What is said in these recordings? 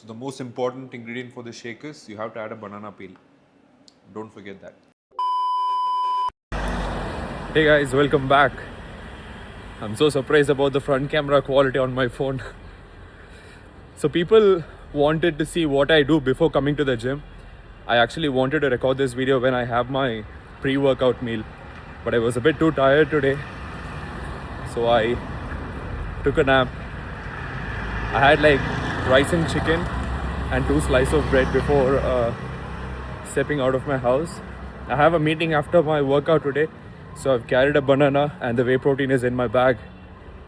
So the most important ingredient for the shake is you have to add a banana peel. Don't forget that. Hey guys, welcome back. I'm so surprised about the front camera quality on my phone. So people wanted to see what I do before coming to the gym. I actually wanted to record this video when I have my pre-workout meal, but I was a bit too tired today, so I took a nap. I had like rice and chicken and 2 slices of bread before stepping out of my house. I have a meeting after my workout today, so I've carried a banana and the whey protein is in my bag.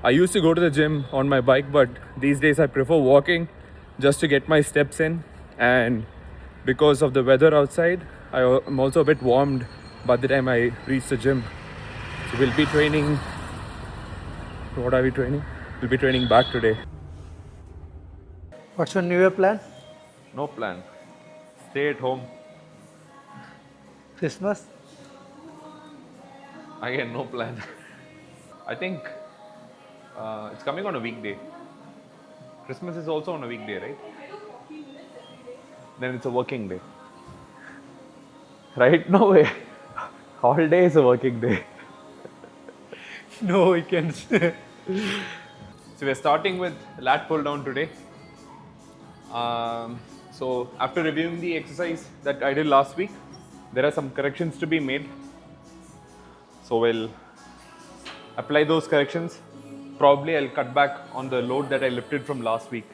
I used to go to the gym on my bike, but these days I prefer walking just to get my steps in. And because of the weather outside, I'm also a bit warmed by the time I reach the gym. So we'll be training. What are we training? We'll be training back today. What's your New Year plan? No plan. Stay at home. Christmas? Again, no plan. I think it's coming on a weekday. Christmas is also on a weekday, right? Then it's a working day. Right? No way. Holiday is a working day. No weekends. So we're starting with lat pull down today. So after reviewing the exercise that I did last week, there are some corrections to be made. So we'll apply those corrections. Probably I'll cut back on the load that I lifted from last week.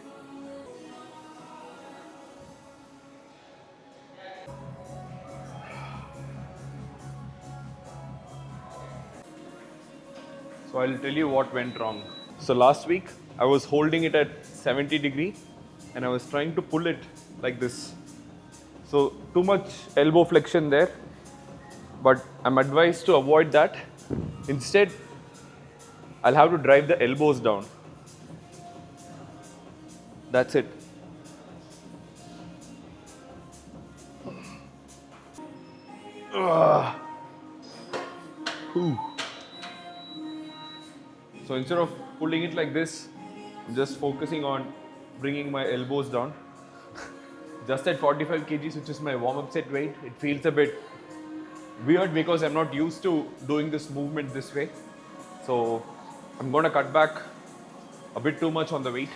So I'll tell you what went wrong. So last week I was holding it at 70 degree and I was trying to pull it like this. So too much elbow flexion there, but I'm advised to avoid that. Instead, I'll have to drive the elbows down. That's it. So instead of pulling it like this, I'm just focusing on bringing my elbows down. Just at 45 kgs, which is my warm-up set weight, it feels a bit weird because I'm not used to doing this movement this way. So I'm going to cut back a bit too much on the weight.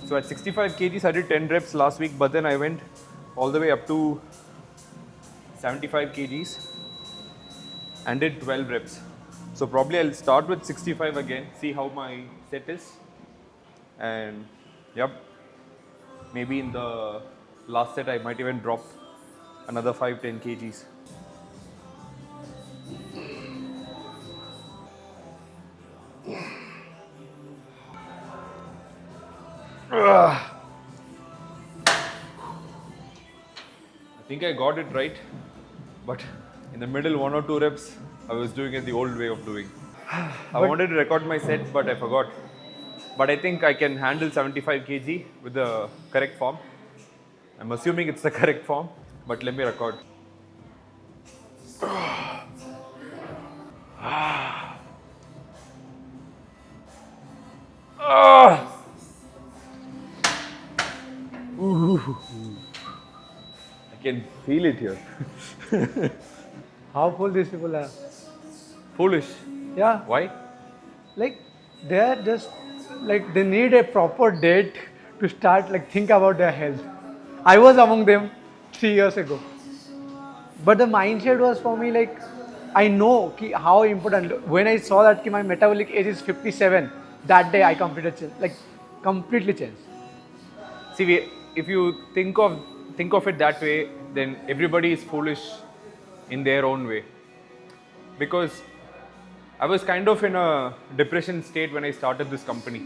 So at 65 kgs, I did 10 reps last week, but then I went all the way up to 75 kgs and did 12 reps. So probably I'll start with 65 again, see how my set is. And yep, maybe in the last set I might even drop another 5-10 kgs. I think I got it right, but in the middle 1 or 2 reps, I was doing it the old way of doing. I wanted to record my set, but I forgot. But I think I can handle 75 kg with the correct form. I'm assuming it's the correct form, but let me record. I can feel it here. How full these people are? Foolish. Yeah. Why? Like they are just like they need a proper date to start like think about their health. I was among them 3 years ago. But the mindset was for me like I know how important. When I saw that my metabolic age is 57, that day I completed change, like completely changed. See, if you think of it that way, then everybody is foolish in their own way. Because I was kind of in a depression state when I started this company,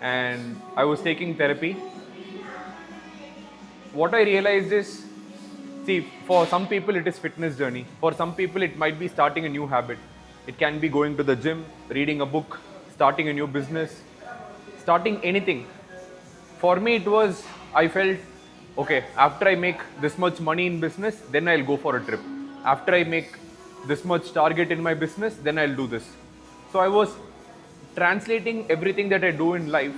and I was taking therapy. What I realized is, see, for some people it is fitness journey. For some people it might be starting a new habit. It can be going to the gym, reading a book, starting a new business, starting anything. For me it was, I felt, okay, after I make this much money in business, then I'll go for a trip. After I make this much target in my business, then I'll do this. So I was translating everything that I do in life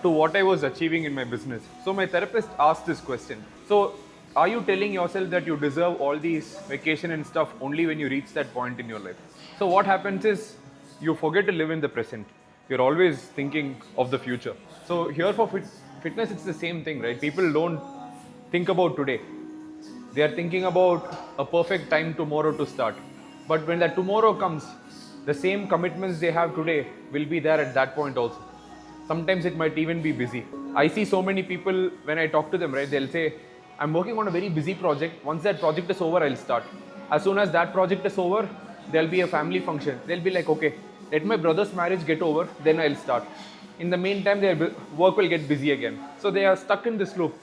to what I was achieving in my business. So my therapist asked this question. So are you telling yourself that you deserve all these vacation and stuff only when you reach that point in your life? So what happens is you forget to live in the present. You're always thinking of the future. So here for fitness, it's the same thing, right? People don't think about today. They are thinking about a perfect time tomorrow to start. But when that tomorrow comes, the same commitments they have today will be there at that point also. Sometimes it might even be busy. I see so many people when I talk to them, right? They'll say, I'm working on a very busy project. Once that project is over, I'll start. As soon as that project is over, there'll be a family function. They'll be like, okay, let my brother's marriage get over, then I'll start. In the meantime, their work will get busy again. So they are stuck in this loop.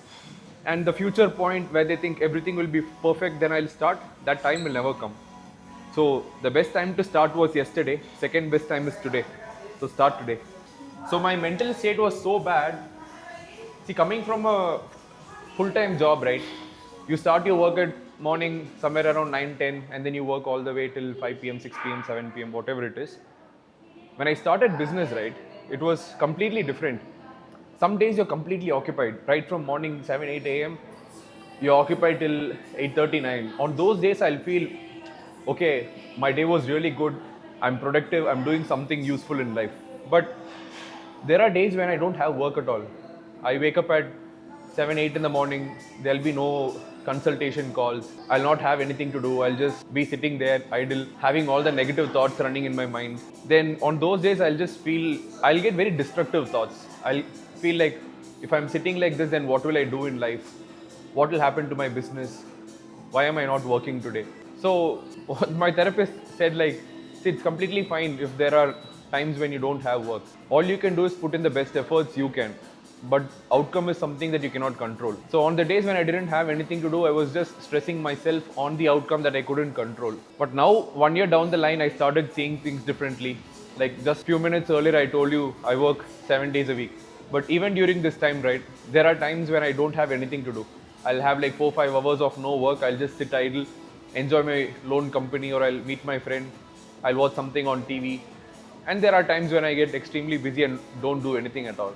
And the future point where they think everything will be perfect, then I'll start, that time will never come. So the best time to start was yesterday. Second best time is today. So start today. So my mental state was so bad. See, coming from a full-time job, right? You start your work at morning somewhere around 9, 10, and then you work all the way till 5 p.m., 6 p.m., 7 p.m., whatever it is. When I started business, right, it was completely different. Some days you're completely occupied, right from morning 7, 8 a.m. You're occupied till 8:30, 9. On those days, I'll feel, okay, my day was really good. I'm productive. I'm doing something useful in life. But there are days when I don't have work at all. I wake up at 7, 8 in the morning. There'll be no consultation calls. I'll not have anything to do. I'll just be sitting there idle, having all the negative thoughts running in my mind. Then on those days, I'll get very destructive thoughts. I'll feel like if I'm sitting like this, then what will I do in life? What will happen to my business? Why am I not working today? So my therapist said, like, see, it's completely fine if there are times when you don't have work. All you can do is put in the best efforts you can. But outcome is something that you cannot control. So on the days when I didn't have anything to do, I was just stressing myself on the outcome that I couldn't control. But now, 1 year down the line, I started seeing things differently. Like just few minutes earlier, I told you I work 7 days a week. But even during this time, right, there are times when I don't have anything to do. I'll have like 4, 5 hours of no work. I'll just sit idle, enjoy my lone company, or I'll meet my friend. I'll watch something on TV. And there are times when I get extremely busy and don't do anything at all.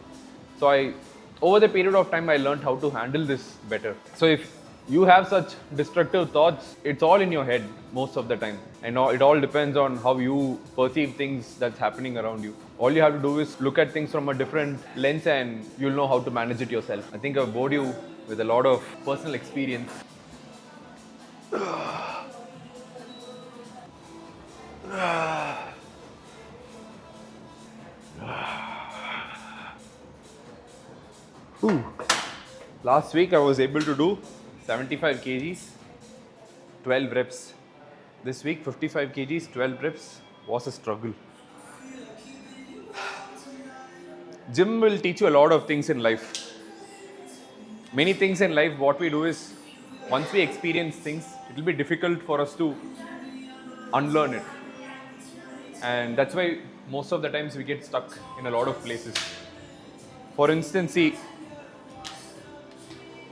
So over the period of time, I learned how to handle this better. So if you have such destructive thoughts, it's all in your head most of the time. And it all depends on how you perceive things that's happening around you. All you have to do is look at things from a different lens and you'll know how to manage it yourself. I think I've bored you with a lot of personal experience. Last week I was able to do 75 kgs, 12 reps. This week 55 kgs, 12 reps was a struggle. Gym will teach you a lot of things in life. Many things in life, what we do is, once we experience things, it will be difficult for us to unlearn it. And that's why most of the times we get stuck in a lot of places. For instance, see,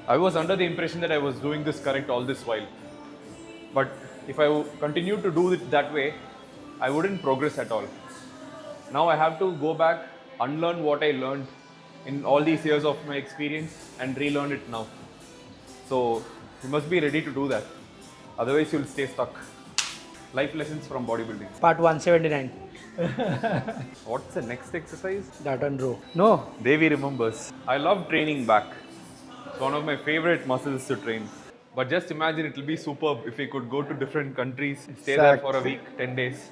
I was under the impression that I was doing this correct all this while. But if I continue to do it that way, I wouldn't progress at all. Now I have to go back, unlearn what I learned in all these years of my experience and relearn it now. So you must be ready to do that. Otherwise you'll stay stuck. Life lessons from bodybuilding. Part 179. What's the next exercise? That one row. No. Devi remembers. I love training back. It's one of my favorite muscles to train. But just imagine it will be superb if we could go to different countries, stay there for a week, 10 days.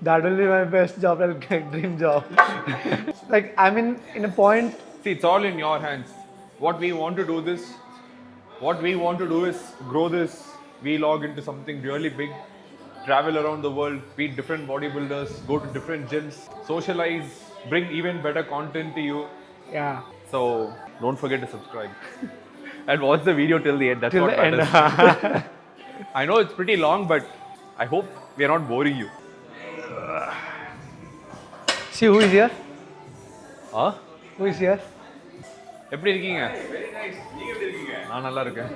That will be my best job, dream job. Like, I'm in a point. See, it's all in your hands. What we want to do is grow this vlog into something really big. Travel around the world, meet different bodybuilders, go to different gyms, socialize, bring even better content to you. Yeah. So don't forget to subscribe. And watch the video till the end. That's Till what the matters. end. I know it's pretty long, but I hope we are not boring you. See who is here? Huh? Who is here? எப்படி இருக்கீங்க? Very nice. நீங்க எப்படி இருக்கீங்க? நான் நல்லா இருக்கேன்.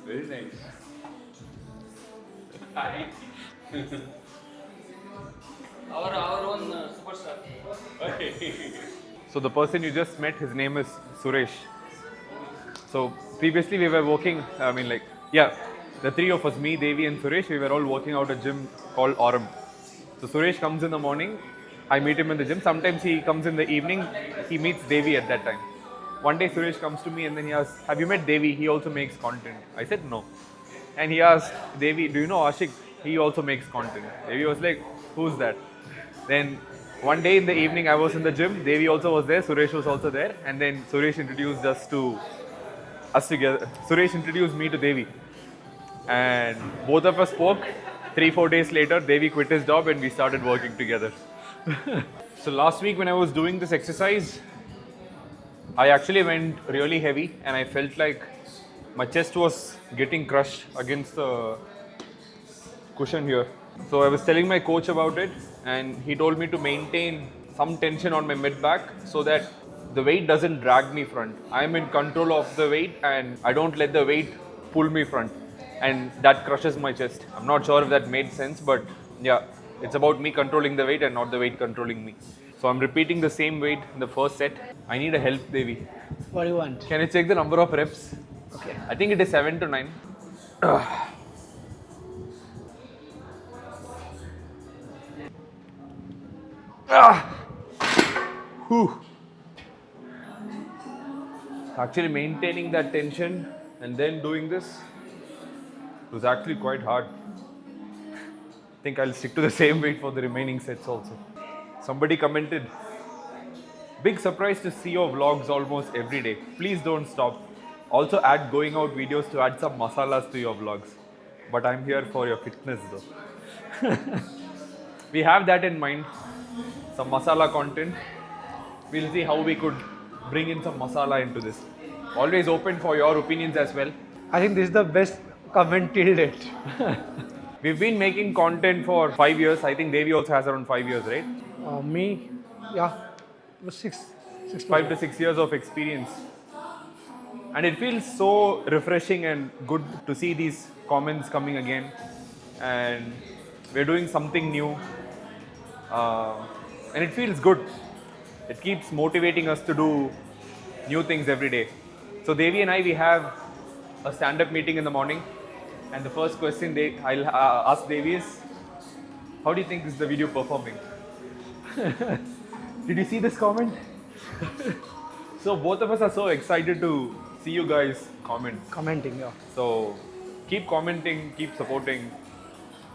Very nice. Hi. Our own superstar. So the person you just met, his name is Suresh. So previously we were working, the three of us, me, Devi and Suresh, we were all working out a gym called Aurum. So Suresh comes in the morning, I meet him in the gym. Sometimes he comes in the evening, he meets Devi at that time. One day Suresh comes to me and then he asks, have you met Devi? He also makes content. I said no. And he asked Devi, do you know Ashik? He also makes content. Devi was like, who's that? Then one day in the evening I was in the gym, Devi also was there, Suresh was also there, and then Suresh introduced us together. Suresh introduced me to Devi. And both of us spoke. 3-4 days later, Devi quit his job and we started working together. So last week when I was doing this exercise, I actually went really heavy and I felt like my chest was getting crushed against the cushion here. So I was telling my coach about it and he told me to maintain some tension on my mid back so that the weight doesn't drag me front. I'm in control of the weight and I don't let the weight pull me front. And that crushes my chest. I'm not sure if that made sense, but yeah, it's about me controlling the weight and not the weight controlling me. So I'm repeating the same weight in the first set. I need a help, Devi. What do you want? Can you check the number of reps? Okay. I think it is 7 to 9. Whew. Actually maintaining that tension and then doing this was actually quite hard. I think I'll stick to the same weight for the remaining sets also. Somebody commented, big surprise to see your vlogs almost every day. Please don't stop. Also add going out videos to add some masalas to your vlogs. But I'm here for your fitness though. We have that in mind. Some masala content. We'll see how we could bring in some masala into this. Always open for your opinions as well. I think this is the best comment till date. We've been making content for 5 years. I think Devi also has around 5 years, right? Me, yeah, six 5 to 6 years of experience. And it feels so refreshing and good to see these comments coming again. And we're doing something new. And it feels good. It keeps motivating us to do new things every day. So Devi and I, we have a stand-up meeting in the morning. And the first question I'll ask Devi is, how do you think is the video performing? Did you see this comment? So both of us are so excited to see you guys comment. Commenting, yeah. So keep commenting, keep supporting,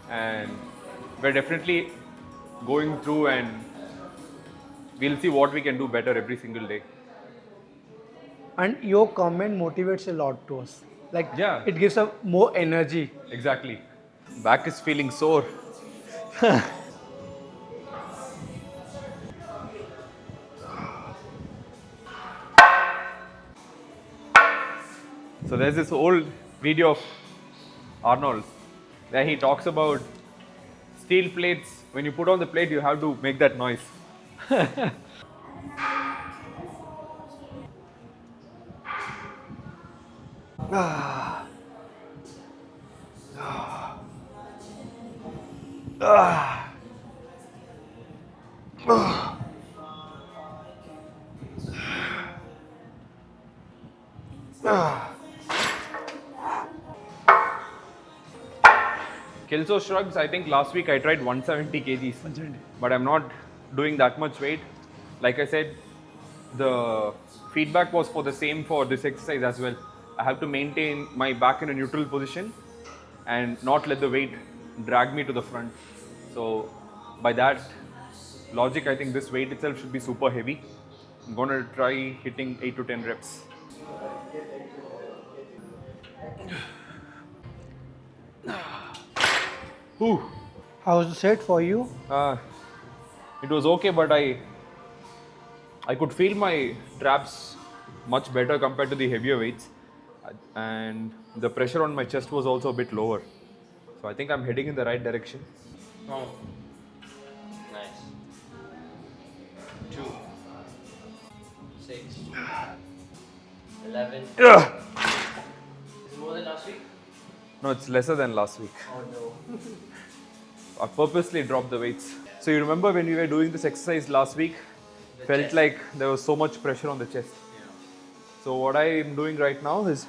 and we're definitely going through and we'll see what we can do better every single day. And your comment motivates a lot to us. Like, Yeah. it gives us more energy. Exactly. Back is feeling sore. So there's this old video of Arnold where he talks about steel plates. When you put on the plate, you have to make that noise. Kelso shrugs, I think last week I tried 170 kgs, but I'm not doing that much weight. Like I said, the feedback was for the same for this exercise as well. I have to maintain my back in a neutral position and not let the weight drag me to the front. So by that logic, I think this weight itself should be super heavy. I'm going to try hitting 8 to 10 reps. Whew. How was the set for you? It was okay, but I could feel my traps much better compared to the heavier weights, and the pressure on my chest was also a bit lower. So I think I'm heading in the right direction. Oh. Nice. 2, 6, 11. Is it more than last week? No, it's lesser than last week. Oh no. I purposely dropped the weights. So you remember when we were doing this exercise last week, Felt chest. like there was so much pressure on the chest. Yeah. So what I am doing right now is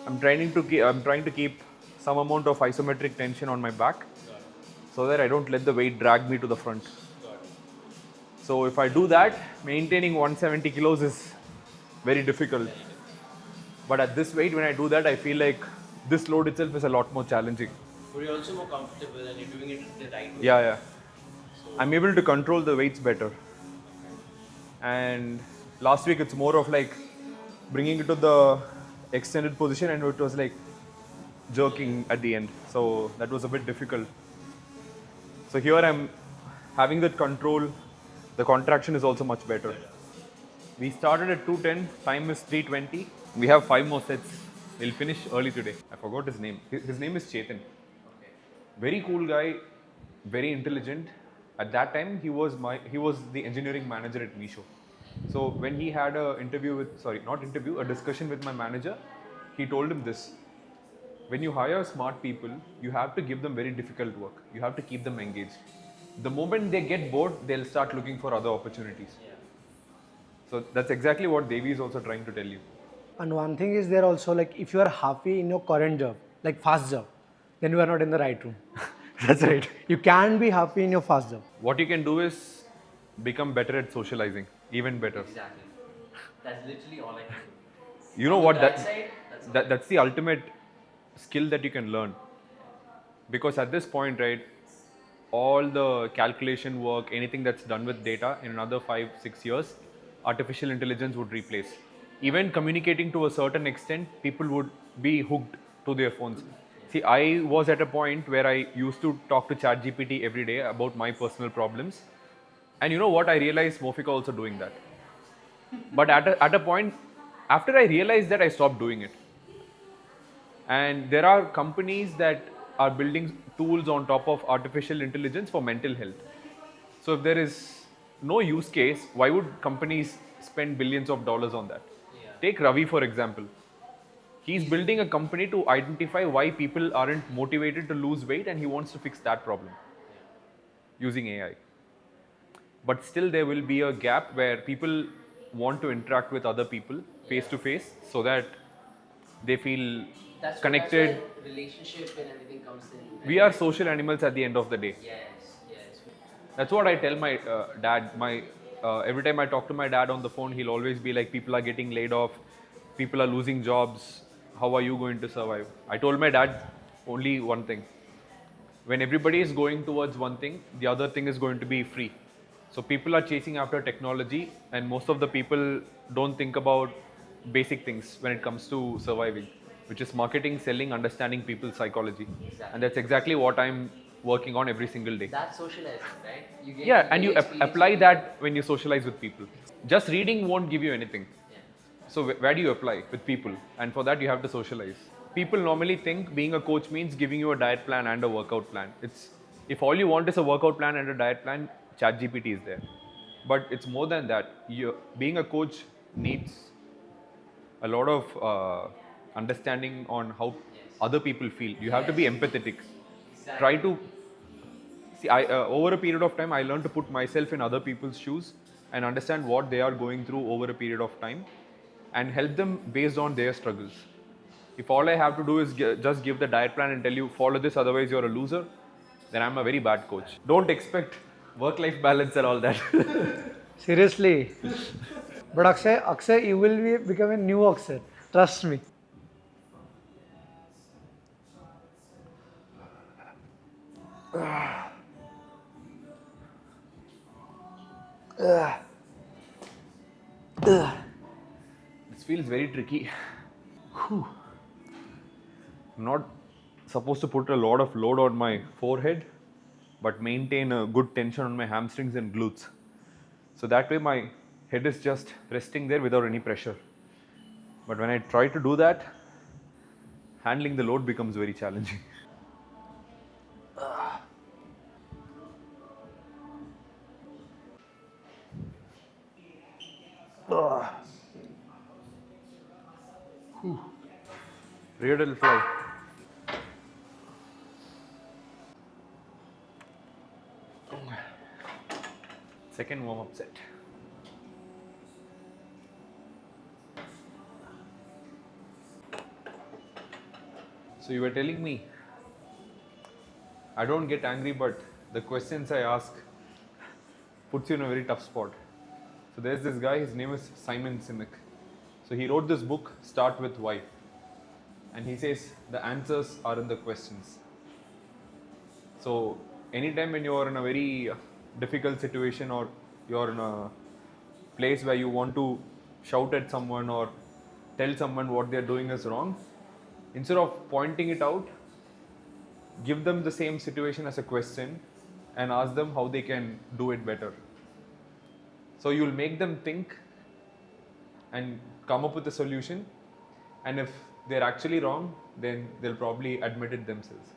I'm trying to keep some amount of isometric tension on my back Got it. so that I don't let the weight drag me to the front. Got it. So if I do that, maintaining 170 kilos is very difficult. Very different. But at this weight, when I do that, I feel like this load itself is a lot more challenging. But you're also more comfortable and you're doing it the right way. Yeah. So, I'm able to control the weights better. And last week it's more of like bringing it to the extended position, and it was like jerking at the end. So that was a bit difficult. So here I'm having that control. The contraction is also much better. We started at 210, time is 320. We have 5 more sets. We'll finish early today. I forgot his name. His name is Chetan. okay. Very cool guy, very intelligent. At that time, he was the engineering manager at Misho. So when he had a discussion with my manager, he told him this: when you hire smart people, you have to give them very difficult work. You have to keep them engaged. The moment they get bored, they'll start looking for other opportunities. Yeah. So that's exactly what Devi is also trying to tell you. And one thing is there also, like if you are happy in your current job, like fast job, then you are not in the right room. That's right. You can be happy in your fast job. What you can do is become better at socializing, even better. Exactly. That's literally all I can do. You know On what? that side, that's all. That's the ultimate skill that you can learn. Because at this point, right, all the calculation work, anything that's done with data, in another 5-6 years, artificial intelligence would replace. Even communicating to a certain extent, people would be hooked to their phones. See, I was at a point where I used to talk to ChatGPT every day about my personal problems. And you know what? I realized Mofika also doing that. But at a point, after I realized that, I stopped doing it. And there are companies that are building tools on top of artificial intelligence for mental health. So if there is no use case, why would companies spend billions of dollars on that? Yeah. Take Ravi for example. He's building a company to identify why people aren't motivated to lose weight, and he wants to fix that problem using AI. But still there will be a gap where people want to interact with other people face to face so that they feel connected. That's where relationship and everything comes in. We are social animals at the end of the day. Yes. That's what I tell my dad. Every time I talk to my dad on the phone, he'll always be like, people are getting laid off, people are losing jobs, how are you going to survive? I told my dad only one thing: when everybody is going towards one thing, the other thing is going to be free. So people are chasing after technology, and most of the people don't think about basic things when it comes to surviving, which is marketing, selling, understanding people's psychology. Exactly. And that's exactly what I'm working on every single day. That's socializing, right? You get Yeah, and you experience apply with that when you socialize with people. Just reading won't give you anything. Yeah. So where do you apply? With people. And for that you have to socialize. People normally think being a coach means giving you a diet plan and a workout plan. If all you want is a workout plan and a diet plan, ChatGPT is there. But it's more than that. Being a coach needs a lot of understanding on how other people feel. You have to be empathetic. Exactly. Try to see. Over a period of time, I learned to put myself in other people's shoes and understand what they are going through over a period of time, and help them based on their struggles. If all I have to do is just give the diet plan and tell you follow this, otherwise you're a loser, then I'm a very bad coach. Don't expect work-life balance and all that. Seriously. But Akshay, you will become a new Akshay. Trust me. This feels very tricky. Whew. I'm not supposed to put a lot of load on my forehead, but maintain a good tension on my hamstrings and glutes. So that way my head is just resting there without any pressure. But when I try to do that, handling the load becomes very challenging. Rear fly. Second warm-up set. So you were telling me, I don't get angry, but the questions I ask puts you in a very tough spot. So there's this guy, his name is Simon Sinek. So he wrote this book, Start With Why. And he says the answers are in the questions. So anytime when you're in a very difficult situation, or you're in a place where you want to shout at someone or tell someone what they're doing is wrong, instead of pointing it out, give them the same situation as a question and ask them how they can do it better. So you'll make them think and come up with a solution, and if they're actually wrong, then they'll probably admit it themselves.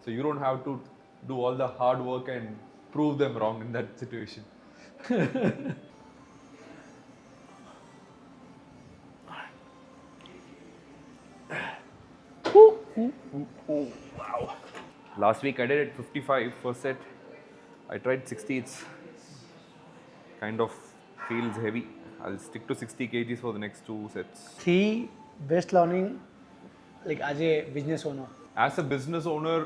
So you don't have to do all the hard work and prove them wrong in that situation. Wow. Last week I did it 55 first set. I tried 60. It's kind of feels heavy. I'll stick to 60 kgs for the next 2 sets. 3 best learning, like as a business owner. As a business owner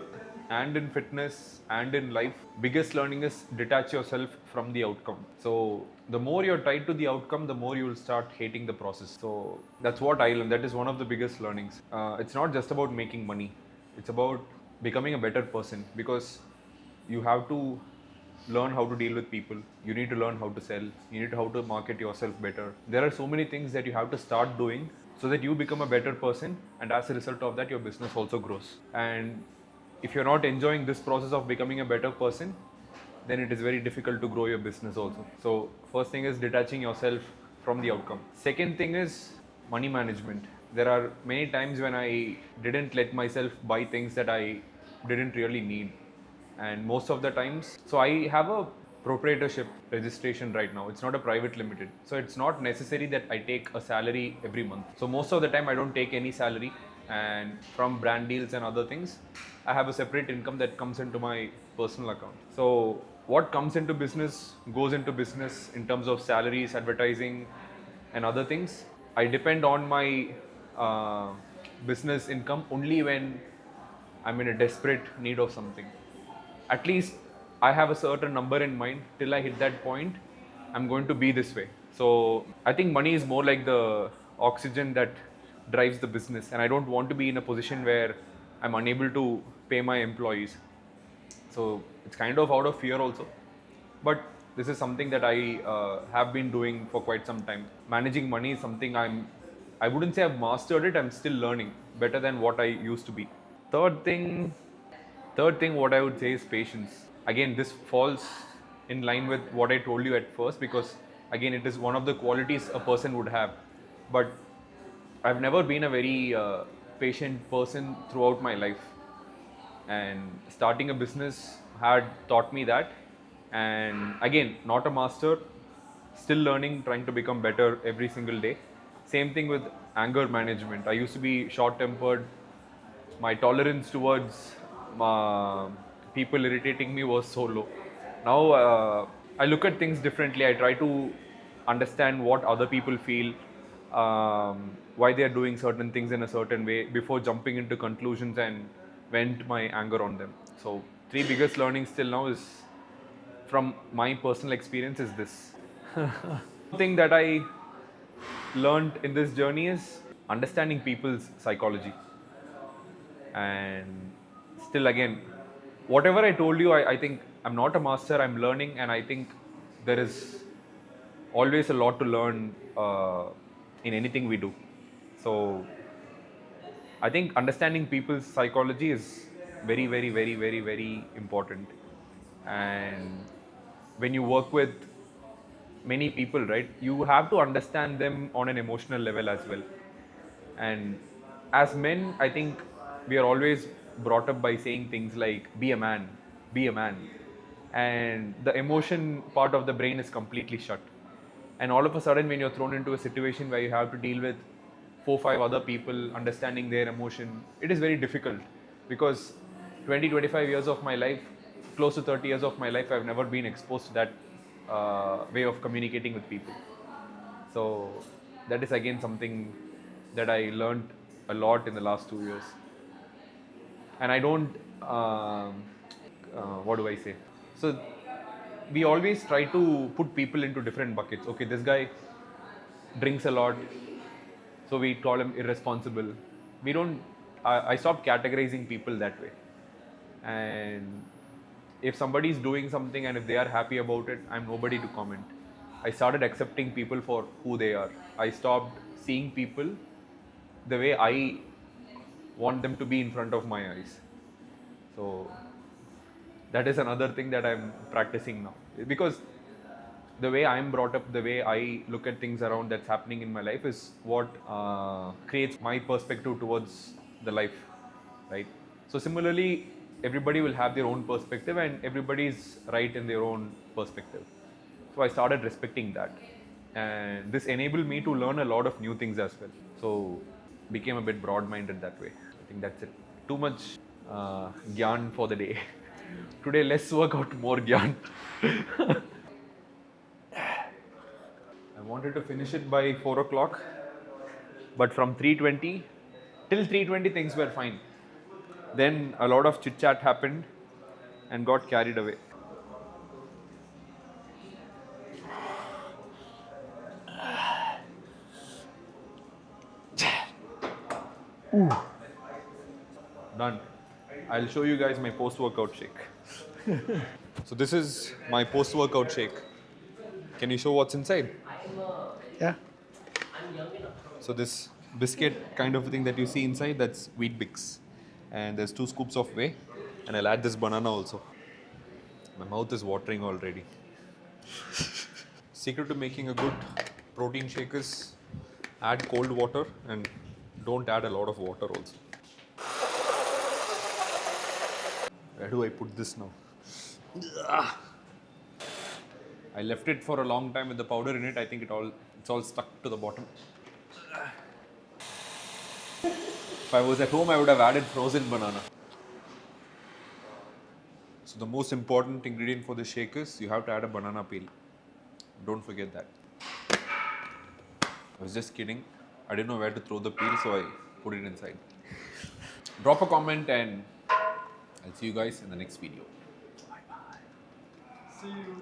and in fitness and in life, biggest learning is detach yourself from the outcome. So the more you're tied to the outcome, the more you will start hating the process. So that's what I learned. That is one of the biggest learnings. It's not just about making money. It's about becoming a better person, because you have to learn how to deal with people. You need to learn how to sell. You need to how to market yourself better. There are so many things that you have to start doing so that you become a better person, and as a result of that, your business also grows. And if you're not enjoying this process of becoming a better person, then it is very difficult to grow your business also. So first thing is detaching yourself from the outcome. Second thing is money management. There are many times when I didn't let myself buy things that I didn't really need, and most of the times, so I have a proprietorship registration right now. It's not a private limited, so it's not necessary that I take a salary every month. So most of the time I don't take any salary, and from brand deals and other things, I have a separate income that comes into my personal account. So what comes into business goes into business in terms of salaries, advertising and other things. I depend on my business income only when I'm in a desperate need of something. At least I have a certain number in mind. Till I hit that point, I'm going to be this way. So I think money is more like the oxygen that drives the business, and I don't want to be in a position where I'm unable to pay my employees. So it's kind of out of fear also, but this is something that I have been doing for quite some time. Managing money is something I wouldn't say I've mastered it. I'm still learning better than what I used to be. Third thing, what I would say is patience. Again, this falls in line with what I told you at first, because again, it is one of the qualities a person would have. But I've never been a very patient person throughout my life, and starting a business had taught me that. And again, not a master, still learning, trying to become better every single day. Same thing with anger management. I used to be short tempered. My tolerance towards people irritating me was so low. Now I look at things differently. I try to understand what other people feel, why they are doing certain things in a certain way before jumping into conclusions and vent my anger on them. So 3 biggest learnings till now is from my personal experience is this. One thing that I learned in this journey is understanding people's psychology. And still again, whatever I told you, I think I'm not a master. I'm learning, and I think there is always a lot to learn in anything we do. So I think understanding people's psychology is very, very, very, very, very important. And when you work with many people, right, you have to understand them on an emotional level as well. And as men, I think we are always brought up by saying things like, be a man, be a man. And the emotion part of the brain is completely shut. And all of a sudden, when you're thrown into a situation where you have to deal with 4 5 other people, understanding their emotion, it is very difficult, because 20 25 years of my life, close to 30 years of my life, I've never been exposed to that way of communicating with people. So that is again something that I learned a lot in the last 2 years. and I don't. What do I say? So we always try to put people into different buckets. Okay, this guy drinks a lot, so we call him irresponsible. We don't. I stopped categorizing people that way. And if somebody is doing something and if they are happy about it, I'm nobody to comment. I started accepting people for who they are. I stopped seeing people the way I want them to be in front of my eyes. So that is another thing that I'm practicing now, because the way I'm brought up, the way I look at things around that's happening in my life is what creates my perspective towards the life, right? So similarly, everybody will have their own perspective and everybody is right in their own perspective. So I started respecting that, and this enabled me to learn a lot of new things as well. So became a bit broad-minded that way. I think that's it. Too much gyan for the day. Today, less workout, more gyan. I wanted to finish it by 4 o'clock, but from 3:20 till 3:20 things were fine. Then a lot of chit chat happened and got carried away. Done. I'll show you guys my post-workout shake. So this is my post-workout shake. Can you show what's inside? Yeah. So this biscuit kind of thing that you see inside, that's wheat bix. And there's 2 scoops of whey. And I'll add this banana also. My mouth is watering already. Secret to making a good protein shake is add cold water and don't add a lot of water also. Where do I put this now? I left it for a long time with the powder in it. I think it's all stuck to the bottom. If I was at home, I would have added frozen banana. So the most important ingredient for the shake is you have to add a banana peel. Don't forget that. I was just kidding. I didn't know where to throw the peel, so I put it inside. Drop a comment and I'll see you guys in the next video. Bye bye. See you.